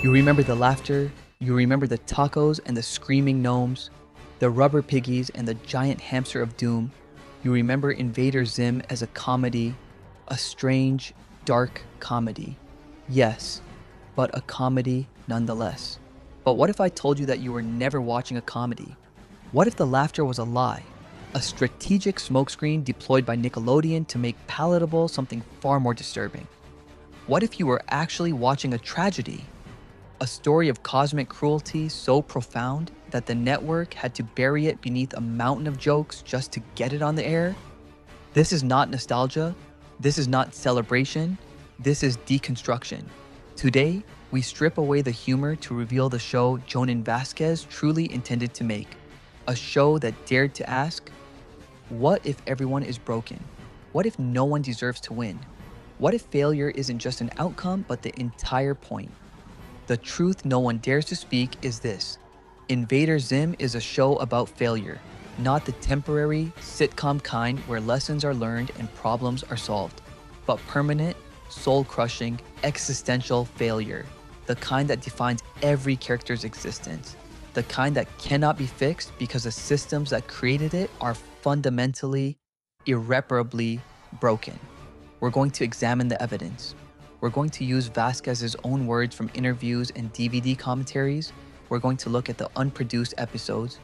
You remember the laughter, you remember the tacos and the screaming gnomes, the rubber piggies and the giant hamster of doom. You remember Invader Zim as a comedy, a strange, dark comedy. Yes, but a comedy nonetheless. But what if I told you that you were never watching a comedy? What if the laughter was a lie? A strategic smokescreen deployed by Nickelodeon to make palatable something far more disturbing? What if you were actually watching a tragedy? A story of cosmic cruelty so profound that the network had to bury it beneath a mountain of jokes just to get it on the air? This is not nostalgia. This is not celebration. This is deconstruction. Today, we strip away the humor to reveal the show Jhonen Vasquez truly intended to make. A show that dared to ask, what if everyone is broken? What if no one deserves to win? What if failure isn't just an outcome but the entire point? The truth no one dares to speak is this. Invader Zim is a show about failure, not the temporary, sitcom kind where lessons are learned and problems are solved, but permanent, soul-crushing, existential failure. The kind that defines every character's existence. The kind that cannot be fixed because the systems that created it are fundamentally, irreparably broken. We're going to examine the evidence. We're going to use Vasquez's own words from interviews and DVD commentaries. We're going to look at the unproduced episodes,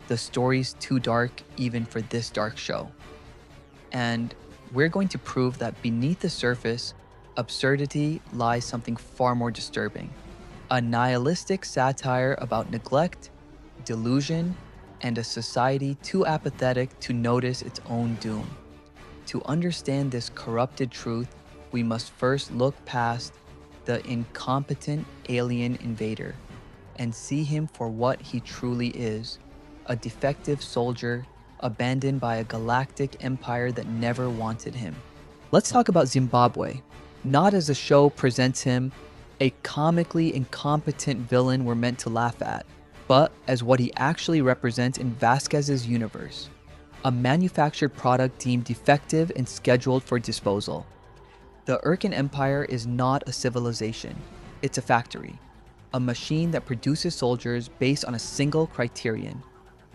the stories too dark even for this dark show. And we're going to prove that beneath the surface, absurdity lies something far more disturbing. A nihilistic satire about neglect, delusion, and a society too apathetic to notice its own doom. To understand this corrupted truth, we must first look past the incompetent alien invader and see him for what he truly is, a defective soldier abandoned by a galactic empire that never wanted him. Let's talk about Zimbabwe, not as the show presents him, a comically incompetent villain we're meant to laugh at, but as what he actually represents in Vasquez's universe, a manufactured product deemed defective and scheduled for disposal. The Urkin Empire is not a civilization, it's a factory, a machine that produces soldiers based on a single criterion: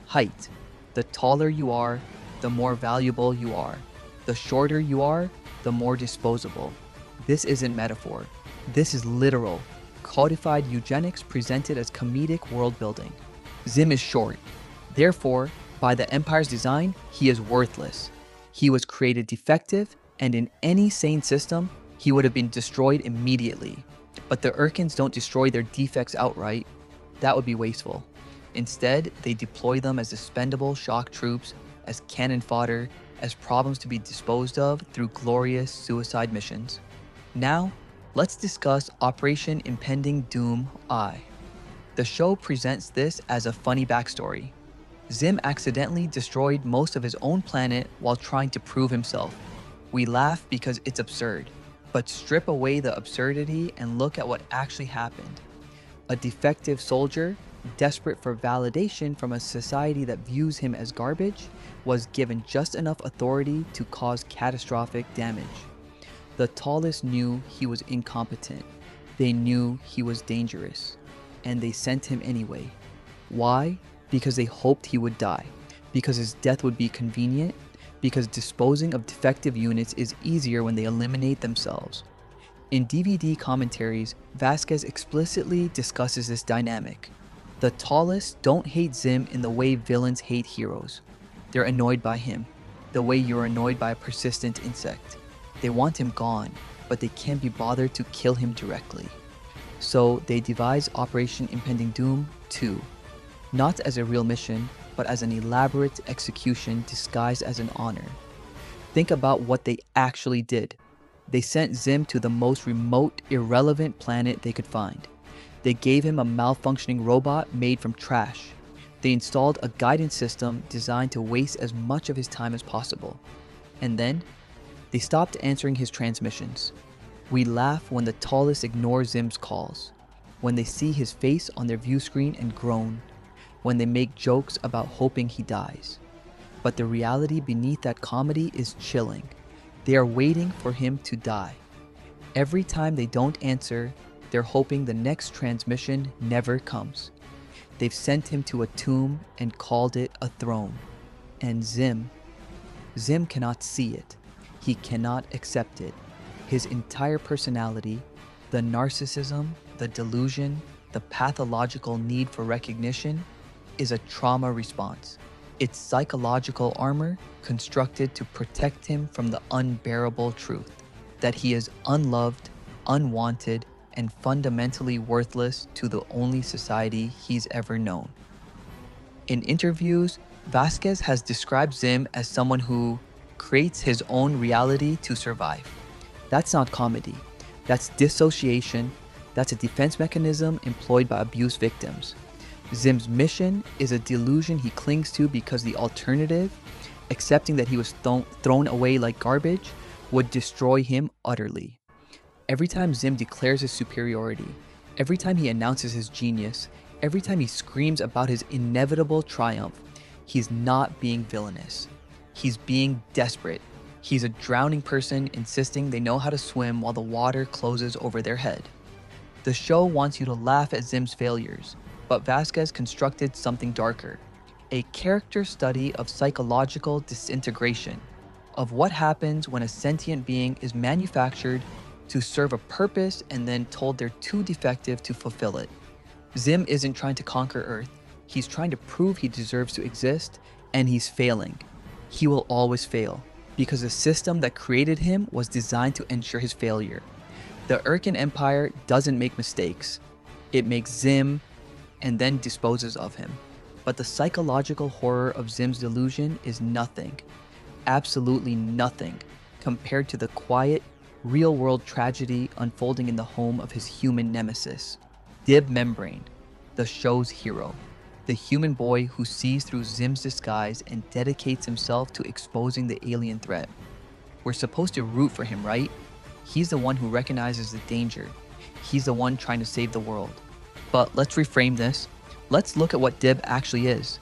height. The taller you are, the more valuable you are. The shorter you are, the more disposable. This isn't metaphor. This is literal, codified eugenics presented as comedic world building. Zim is short. Therefore, by the Empire's design, he is worthless. He was created defective, and in any sane system, he would have been destroyed immediately. But the Urkins don't destroy their defects outright. That would be wasteful. Instead, they deploy them as expendable shock troops, as cannon fodder, as problems to be disposed of through glorious suicide missions. Now, let's discuss Operation Impending Doom I. The show presents this as a funny backstory. Zim accidentally destroyed most of his own planet while trying to prove himself. We laugh because it's absurd, but strip away the absurdity and look at what actually happened. A defective soldier, desperate for validation from a society that views him as garbage, was given just enough authority to cause catastrophic damage. The tallest knew he was incompetent. They knew he was dangerous, and they sent him anyway. Why? Because they hoped he would die, because his death would be convenient, because disposing of defective units is easier when they eliminate themselves. In DVD commentaries, Vasquez explicitly discusses this dynamic. The tallest don't hate Zim in the way villains hate heroes. They're annoyed by him, the way you're annoyed by a persistent insect. They want him gone, but they can't be bothered to kill him directly. So they devise Operation Impending Doom 2, not as a real mission, but as an elaborate execution disguised as an honor. Think about what they actually did. They sent Zim to the most remote, irrelevant planet they could find. They gave him a malfunctioning robot made from trash. They installed a guidance system designed to waste as much of his time as possible. And then, they stopped answering his transmissions. We laugh when the tallest ignore Zim's calls, when they see his face on their view screen and groan, when they make jokes about hoping he dies. But the reality beneath that comedy is chilling. They are waiting for him to die. Every time they don't answer, They're hoping the next transmission never comes. They've sent him to a tomb and called it a throne. And Zim cannot see it. He cannot accept it. His entire personality, the narcissism, the delusion, the pathological need for recognition, is a trauma response. It's psychological armor constructed to protect him from the unbearable truth that he is unloved, unwanted, and fundamentally worthless to the only society he's ever known. In interviews, Vasquez has described Zim as someone who creates his own reality to survive. That's not comedy. That's dissociation. That's a defense mechanism employed by abuse victims. Zim's mission is a delusion he clings to because the alternative, accepting that he was thrown away like garbage, would destroy him utterly. Every time Zim declares his superiority, every time he announces his genius, every time he screams about his inevitable triumph, he's not being villainous. He's being desperate. He's a drowning person insisting they know how to swim while the water closes over their head. The show wants you to laugh at Zim's failures, but Vasquez constructed something darker. A character study of psychological disintegration, of what happens when a sentient being is manufactured to serve a purpose and then told they're too defective to fulfill it. Zim isn't trying to conquer Earth. He's trying to prove he deserves to exist, and he's failing. He will always fail, because the system that created him was designed to ensure his failure. The Urkin Empire doesn't make mistakes. It makes Zim and then disposes of him. But the psychological horror of Zim's delusion is nothing, absolutely nothing, compared to the quiet, real-world tragedy unfolding in the home of his human nemesis. Dib Membrane, the show's hero. The human boy who sees through Zim's disguise and dedicates himself to exposing the alien threat. We're supposed to root for him, right? He's the one who recognizes the danger. He's the one trying to save the world. But let's reframe this. Let's look at what Dib actually is.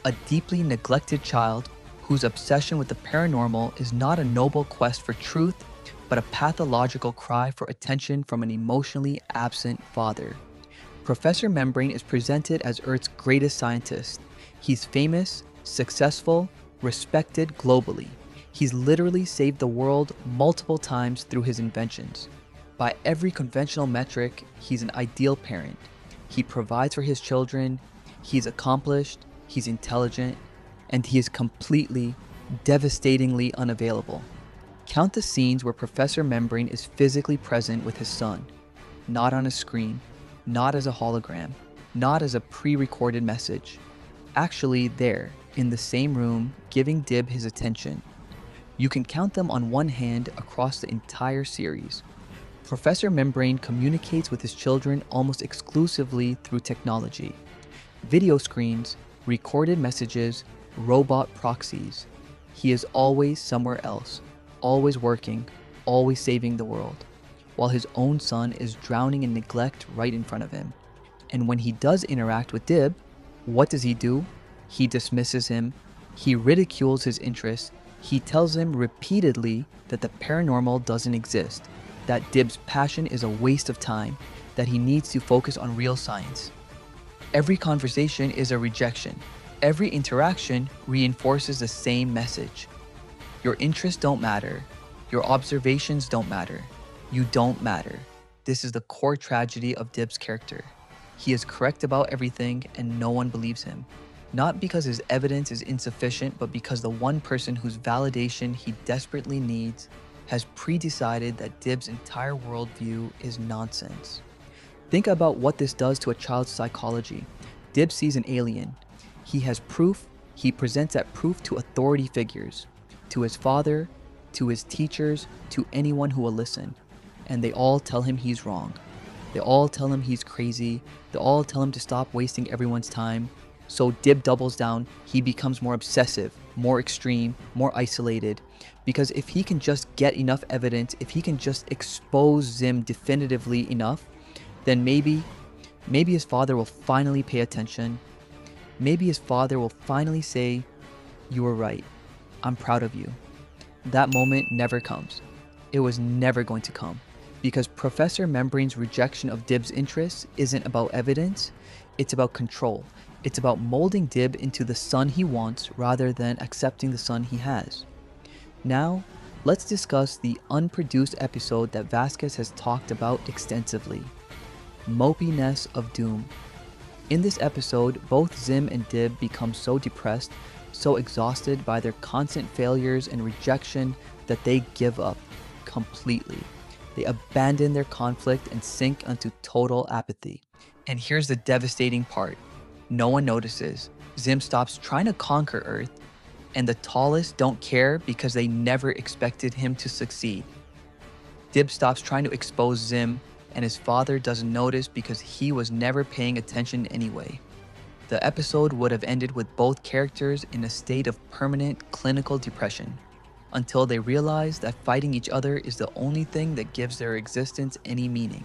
A deeply neglected child whose obsession with the paranormal is not a noble quest for truth, but a pathological cry for attention from an emotionally absent father. Professor Membrane is presented as Earth's greatest scientist. He's famous, successful, respected globally. He's literally saved the world multiple times through his inventions. By every conventional metric, he's an ideal parent. He provides for his children, he's accomplished, he's intelligent, and he is completely, devastatingly unavailable. Count the scenes where Professor Membrane is physically present with his son, not on a screen, not as a hologram, not as a pre-recorded message. Actually there, in the same room, giving Dib his attention. You can count them on one hand across the entire series. Professor Membrane communicates with his children almost exclusively through technology. Video screens, recorded messages, robot proxies. He is always somewhere else, always working, always saving the world, while his own son is drowning in neglect right in front of him. And when he does interact with Dib, what does he do? He dismisses him, he ridicules his interests, he tells him repeatedly that the paranormal doesn't exist, that Dib's passion is a waste of time, that he needs to focus on real science. Every conversation is a rejection. Every interaction reinforces the same message. Your interests don't matter. Your observations don't matter. You don't matter. This is the core tragedy of Dib's character. He is correct about everything and no one believes him. Not because his evidence is insufficient, but because the one person whose validation he desperately needs has pre-decided that Dib's entire worldview is nonsense. Think about what this does to a child's psychology. Dib sees an alien. He has proof. He presents that proof to authority figures, to his father, to his teachers, to anyone who will listen. And they all tell him he's wrong. They all tell him he's crazy. They all tell him to stop wasting everyone's time. So Dib doubles down. He becomes more obsessive, more extreme, more isolated. Because if he can just get enough evidence, if he can just expose Zim definitively enough, then maybe his father will finally pay attention. Maybe his father will finally say, "You were right. I'm proud of you." That moment never comes. It was never going to come. Because Professor Membrane's rejection of Dib's interests isn't about evidence, it's about control. It's about molding Dib into the son he wants rather than accepting the son he has. Now, let's discuss the unproduced episode that Vasquez has talked about extensively, Mopiness of Doom. In this episode, both Zim and Dib become so depressed, so exhausted by their constant failures and rejection that they give up completely. They abandon their conflict and sink into total apathy. And here's the devastating part. No one notices. Zim stops trying to conquer Earth, and the tallest don't care because they never expected him to succeed. Dib stops trying to expose Zim, and his father doesn't notice because he was never paying attention anyway. The episode would have ended with both characters in a state of permanent clinical depression, until they realize that fighting each other is the only thing that gives their existence any meaning,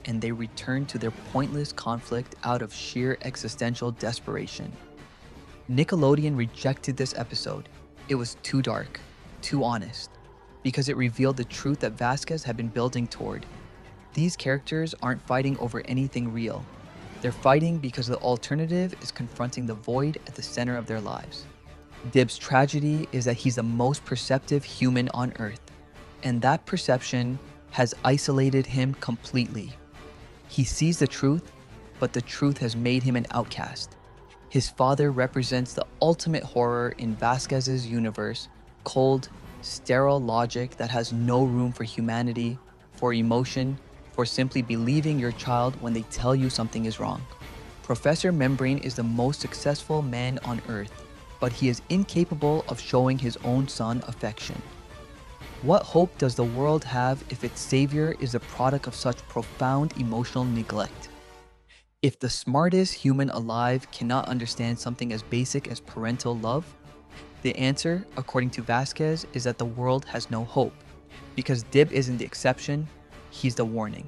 and they return to their pointless conflict out of sheer existential desperation. Nickelodeon rejected this episode. It was too dark, too honest, because it revealed the truth that Vasquez had been building toward. These characters aren't fighting over anything real. They're fighting because the alternative is confronting the void at the center of their lives. Dib's tragedy is that he's the most perceptive human on Earth, and that perception has isolated him completely. He sees the truth, but the truth has made him an outcast. His father represents the ultimate horror in Vasquez's universe, cold, sterile logic that has no room for humanity, for emotion, for simply believing your child when they tell you something is wrong. Professor Membrane is the most successful man on Earth, but he is incapable of showing his own son affection. What hope does the world have if its savior is a product of such profound emotional neglect? If the smartest human alive cannot understand something as basic as parental love, the answer, according to Vasquez, is that the world has no hope. Because Dib isn't the exception, he's the warning.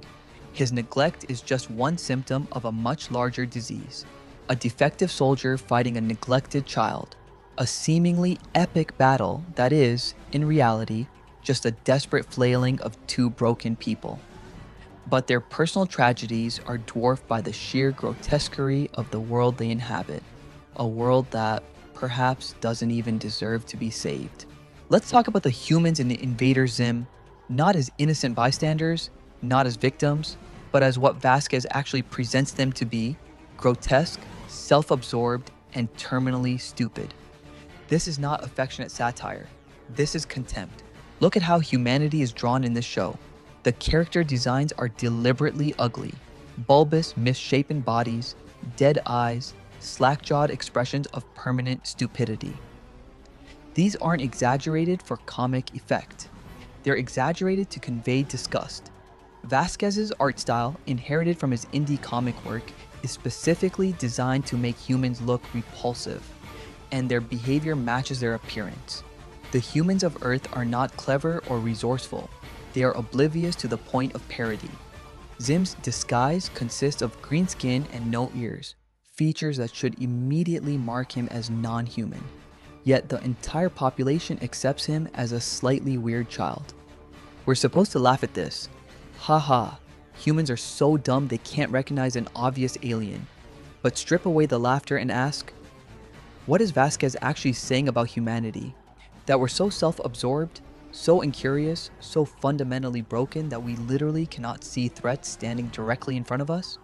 His neglect is just one symptom of a much larger disease. A defective soldier fighting a neglected child. A seemingly epic battle that is, in reality, just a desperate flailing of two broken people. But their personal tragedies are dwarfed by the sheer grotesquerie of the world they inhabit. A world that, perhaps, doesn't even deserve to be saved. Let's talk about the humans in the Invader Zim, not as innocent bystanders, not as victims, but as what Vasquez actually presents them to be, grotesque, self-absorbed, and terminally stupid. This is not affectionate satire. This is contempt. Look at how humanity is drawn in this show. The character designs are deliberately ugly. Bulbous, misshapen bodies, dead eyes, slack-jawed expressions of permanent stupidity. These aren't exaggerated for comic effect. They're exaggerated to convey disgust. Vasquez's art style, inherited from his indie comic work, is specifically designed to make humans look repulsive, and their behavior matches their appearance. The humans of Earth are not clever or resourceful. They are oblivious to the point of parody. Zim's disguise consists of green skin and no ears, features that should immediately mark him as non-human. Yet the entire population accepts him as a slightly weird child. We're supposed to laugh at this. Haha, humans are so dumb they can't recognize an obvious alien. But strip away the laughter and ask, what is Vasquez actually saying about humanity? That we're so self-absorbed, so incurious, so fundamentally broken that we literally cannot see threats standing directly in front of us?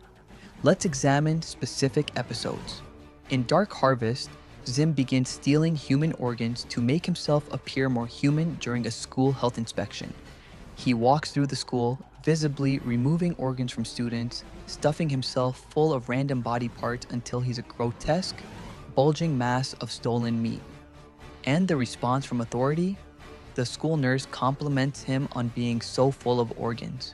Let's examine specific episodes. In Dark Harvest, Zim begins stealing human organs to make himself appear more human during a school health inspection. He walks through the school, visibly removing organs from students, stuffing himself full of random body parts until he's a grotesque, bulging mass of stolen meat. And the response from authority? The school nurse compliments him on being so full of organs.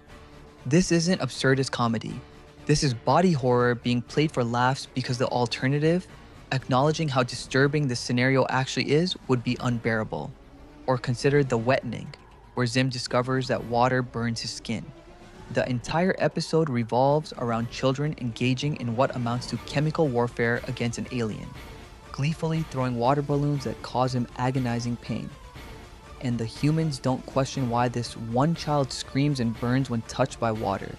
This isn't absurdist comedy. This is body horror being played for laughs because the alternative, acknowledging how disturbing this scenario actually is, would be unbearable. Or consider the wetting, where Zim discovers that water burns his skin. The entire episode revolves around children engaging in what amounts to chemical warfare against an alien, gleefully throwing water balloons that cause him agonizing pain. and the humans don't question why this one child screams and burns when touched by water.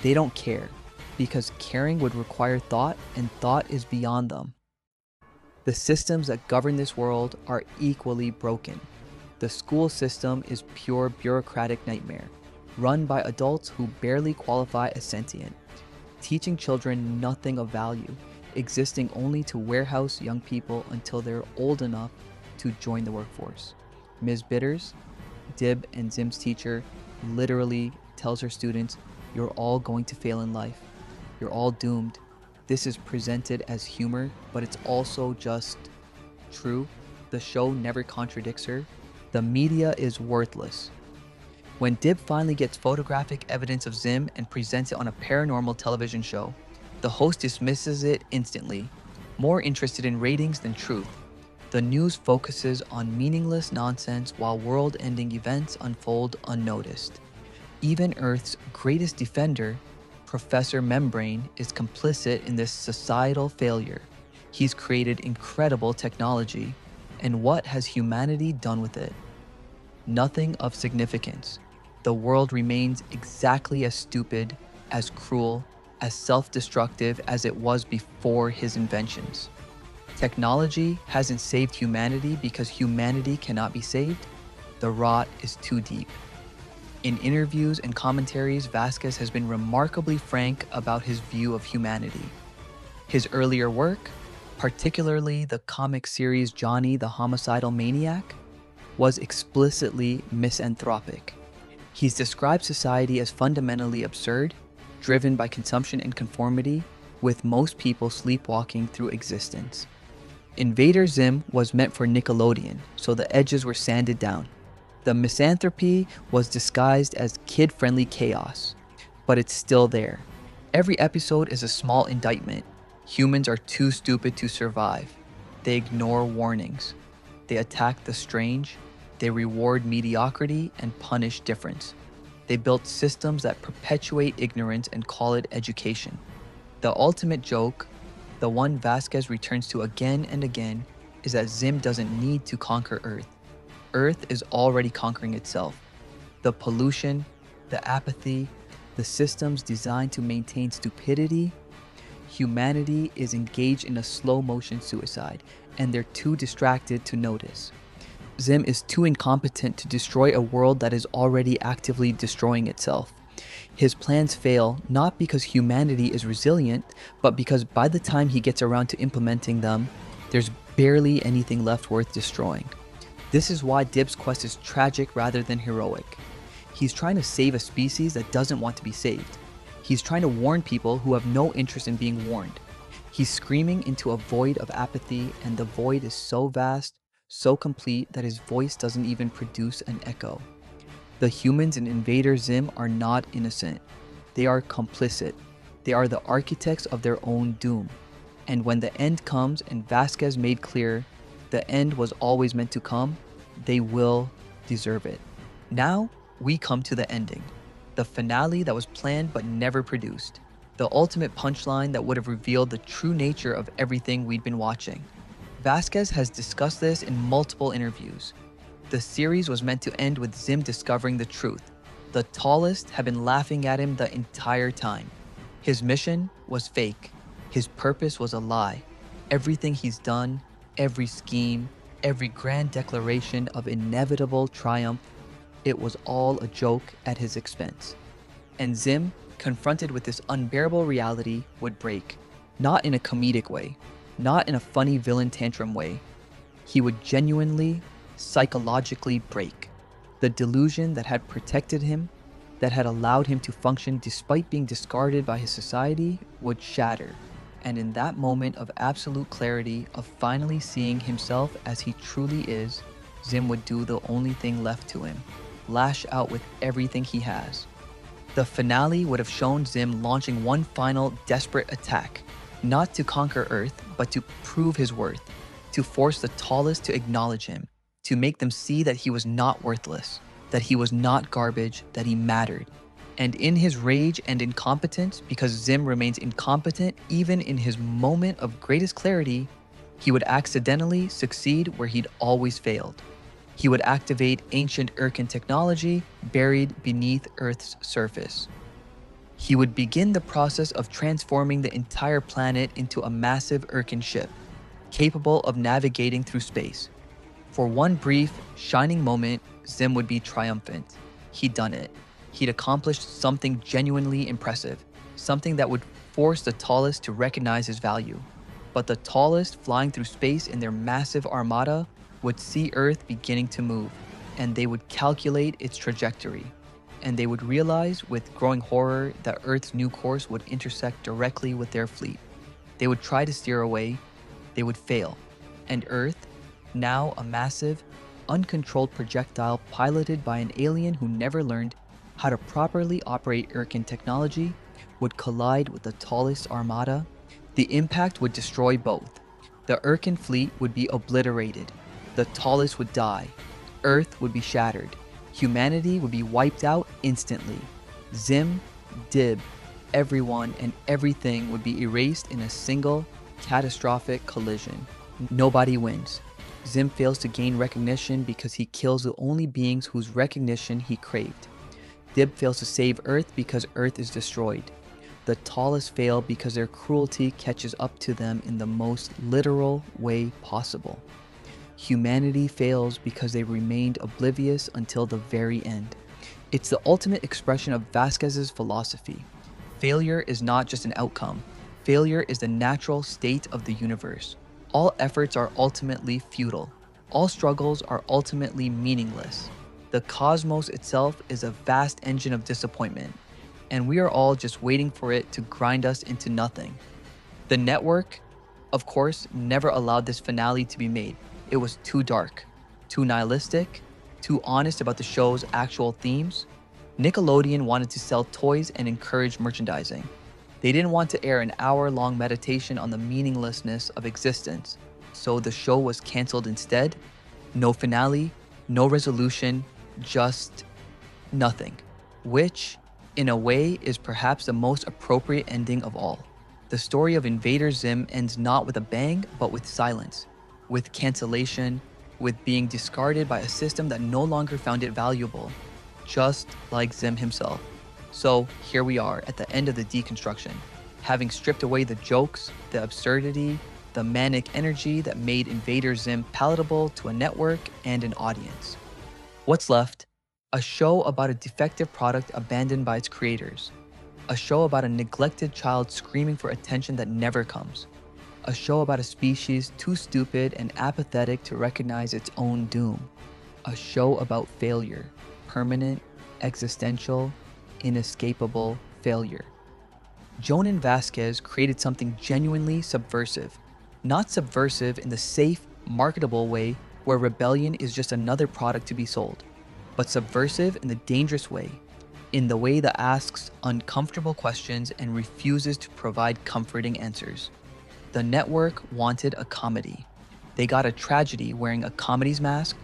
They don't care, because caring would require thought, and thought is beyond them. The systems that govern this world are equally broken. The school system is pure bureaucratic nightmare, run by adults who barely qualify as sentient, teaching children nothing of value, existing only to warehouse young people until they're old enough to join the workforce. Ms. Bitters, Dib and Zim's teacher, literally tells her students, "You're all going to fail in life. You're all doomed." This is presented as humor, but it's also just true. The show never contradicts her. The media is worthless. When Dib finally gets photographic evidence of Zim and presents it on a paranormal television show, the host dismisses it instantly, more interested in ratings than truth. The news focuses on meaningless nonsense while world-ending events unfold unnoticed. Even Earth's greatest defender, Professor Membrane, is complicit in this societal failure. He's created incredible technology, and what has humanity done with it? Nothing of significance. The world remains exactly as stupid, as cruel, as self-destructive as it was before his inventions. Technology hasn't saved humanity because humanity cannot be saved. The rot is too deep. In interviews and commentaries, Vasquez has been remarkably frank about his view of humanity. His earlier work, particularly the comic series Johnny the Homicidal Maniac, was explicitly misanthropic. He's described society as fundamentally absurd, driven by consumption and conformity, with most people sleepwalking through existence. Invader Zim was meant for Nickelodeon, so the edges were sanded down. The misanthropy was disguised as kid-friendly chaos, but it's still there. Every episode is a small indictment. Humans are too stupid to survive. They ignore warnings. They attack the strange. They reward mediocrity and punish difference. They built systems that perpetuate ignorance and call it education. The ultimate joke, the one Vasquez returns to again and again, is that Zim doesn't need to conquer Earth. Earth is already conquering itself. The pollution, the apathy, the systems designed to maintain stupidity, humanity is engaged in a slow-motion suicide, and they're too distracted to notice. Zim is too incompetent to destroy a world that is already actively destroying itself. His plans fail not because humanity is resilient, but because by the time he gets around to implementing them, there's barely anything left worth destroying. This is why Dib's quest is tragic rather than heroic. He's trying to save a species that doesn't want to be saved. He's trying to warn people who have no interest in being warned. He's screaming into a void of apathy, and the void is so vast, so complete that his voice doesn't even produce an echo. The humans in Invader Zim are not innocent. They are complicit. They are the architects of their own doom. And when the end comes, and Vasquez made clear the end was always meant to come, they will deserve it. Now, we come to the ending. The finale that was planned but never produced. The ultimate punchline that would have revealed the true nature of everything we'd been watching. Vasquez has discussed this in multiple interviews. The series was meant to end with Zim discovering the truth. The tallest have been laughing at him the entire time. His mission was fake. His purpose was a lie. Everything he's done, every scheme, every grand declaration of inevitable triumph, it was all a joke at his expense. And Zim, confronted with this unbearable reality, would break. Not in a comedic way, not in a funny villain tantrum way. He would genuinely, psychologically break. The delusion that had protected him, that had allowed him to function despite being discarded by his society, would shatter. And in that moment of absolute clarity, of finally seeing himself as he truly is, Zim would do the only thing left to him: lash out with everything he has. The finale would have shown Zim launching one final desperate attack, not to conquer Earth, but to prove his worth, to force the tallest to acknowledge him, to make them see that he was not worthless, that he was not garbage, that he mattered. And in his rage and incompetence, because Zim remains incompetent even in his moment of greatest clarity, he would accidentally succeed where he'd always failed. He would activate ancient Urkin technology buried beneath Earth's surface. He would begin the process of transforming the entire planet into a massive Urkin ship, capable of navigating through space. For one brief, shining moment, Zim would be triumphant. He'd done it. He'd accomplished something genuinely impressive, something that would force the tallest to recognize his value. But the tallest, flying through space in their massive armada, would see Earth beginning to move, and they would calculate its trajectory. And they would realize with growing horror that Earth's new course would intersect directly with their fleet. They would try to steer away, they would fail, and Earth, now a massive, uncontrolled projectile piloted by an alien who never learned how to properly operate Urkin technology, would collide with the tallest armada. The impact would destroy both. The Urkin fleet would be obliterated. The tallest would die. Earth would be shattered. Humanity would be wiped out instantly. Zim, Dib, everyone and everything would be erased in a single, catastrophic collision. Nobody wins. Zim fails to gain recognition because he kills the only beings whose recognition he craved. Dib fails to save Earth because Earth is destroyed. The tallest fail because their cruelty catches up to them in the most literal way possible. Humanity fails because they remained oblivious until the very end. It's the ultimate expression of Vasquez's philosophy. Failure is not just an outcome. Failure is the natural state of the universe. All efforts are ultimately futile. All struggles are ultimately meaningless. The cosmos itself is a vast engine of disappointment, and we are all just waiting for it to grind us into nothing. The network, of course, never allowed this finale to be made. It was too dark, too nihilistic, too honest about the show's actual themes. Nickelodeon wanted to sell toys and encourage merchandising. They didn't want to air an hour-long meditation on the meaninglessness of existence, so the show was canceled instead. No finale, no resolution, just nothing. Which, in a way, is perhaps the most appropriate ending of all. The story of Invader Zim ends not with a bang, but with silence, with cancellation, with being discarded by a system that no longer found it valuable, just like Zim himself. So here we are at the end of the deconstruction, having stripped away the jokes, the absurdity, the manic energy that made Invader Zim palatable to a network and an audience. What's left? A show about a defective product abandoned by its creators. A show about a neglected child screaming for attention that never comes. A show about a species too stupid and apathetic to recognize its own doom. A show about failure, permanent, existential, inescapable failure. Jhonen Vasquez created something genuinely subversive. Not subversive in the safe, marketable way where rebellion is just another product to be sold, but subversive in the dangerous way, in the way that asks uncomfortable questions and refuses to provide comforting answers. The network wanted a comedy. They got a tragedy wearing a comedy's mask.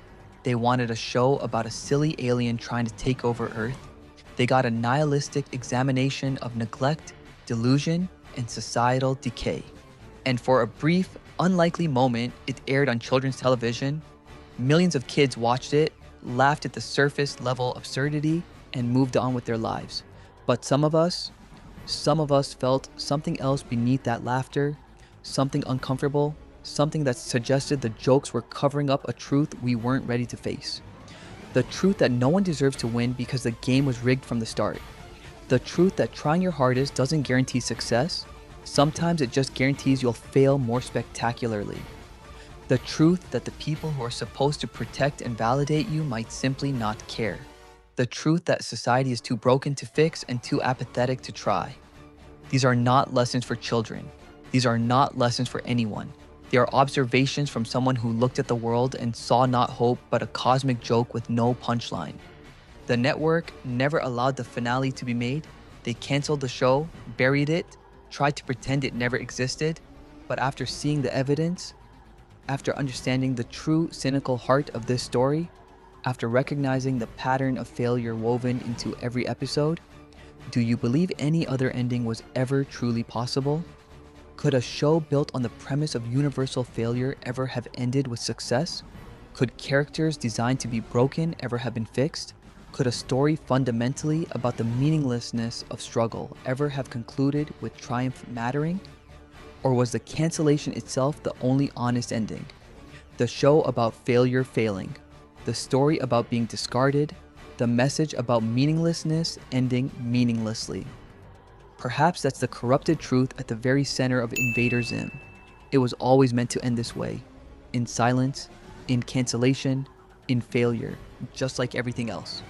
They wanted a show about a silly alien trying to take over Earth. They got a nihilistic examination of neglect, delusion, and societal decay. And for a brief, unlikely moment, it aired on children's television. Millions of kids watched it, laughed at the surface level absurdity, and moved on with their lives. But some of us felt something else beneath that laughter, something uncomfortable, something that suggested the jokes were covering up a truth we weren't ready to face. The truth that no one deserves to win because the game was rigged from the start. The truth that trying your hardest doesn't guarantee success. Sometimes it just guarantees you'll fail more spectacularly. The truth that the people who are supposed to protect and validate you might simply not care. The truth that society is too broken to fix and too apathetic to try. These are not lessons for children. These are not lessons for anyone. They are observations from someone who looked at the world and saw not hope but a cosmic joke with no punchline. The network never allowed the finale to be made. They canceled the show, buried it, tried to pretend it never existed, but after seeing the evidence, after understanding the true cynical heart of this story, after recognizing the pattern of failure woven into every episode, do you believe any other ending was ever truly possible? Could a show built on the premise of universal failure ever have ended with success? Could characters designed to be broken ever have been fixed? Could a story fundamentally about the meaninglessness of struggle ever have concluded with triumph mattering? Or was the cancellation itself the only honest ending? The show about failure failing, the story about being discarded, the message about meaninglessness ending meaninglessly. Perhaps that's the corrupted truth at the very center of Invader Zim. It was always meant to end this way, in silence, in cancellation, in failure, just like everything else.